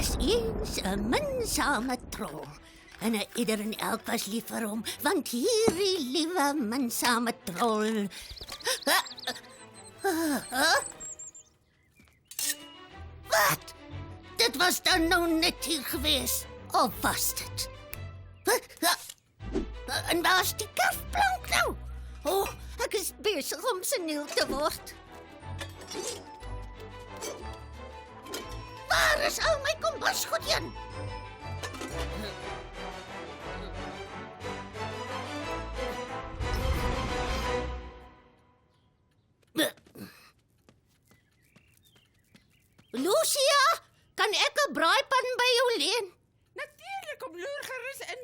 was eens 'n minsame trol. En ieder en elk was lief vir hom, want hierdie liewe minsame trol. Wat? Dit was dan nou net hier gewees. Of was dit? En waar's die kerfplank nou? Ek is besig om seniel te word. Waar is al my kombasgoed heen? Lucia, kan ek 'n braaipan by jou leen? Natuurlik, kom loer gerus in.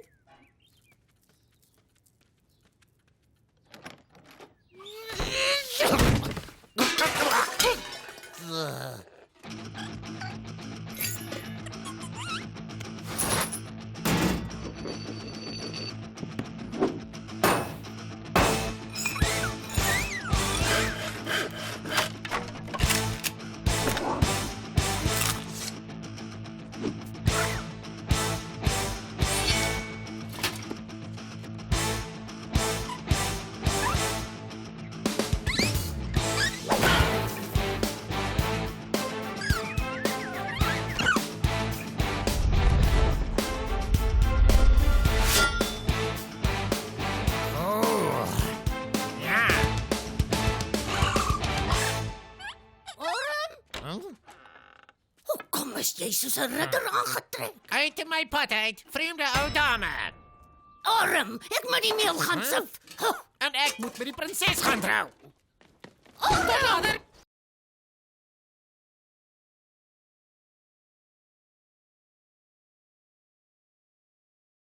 Hoekom is jy soos 'n ridder aangetrek? Uit my pad uit, vreemde ou dame. Orm, ek moet die meel gaan sif. En ek moet met die prinses gaan trou. Orm!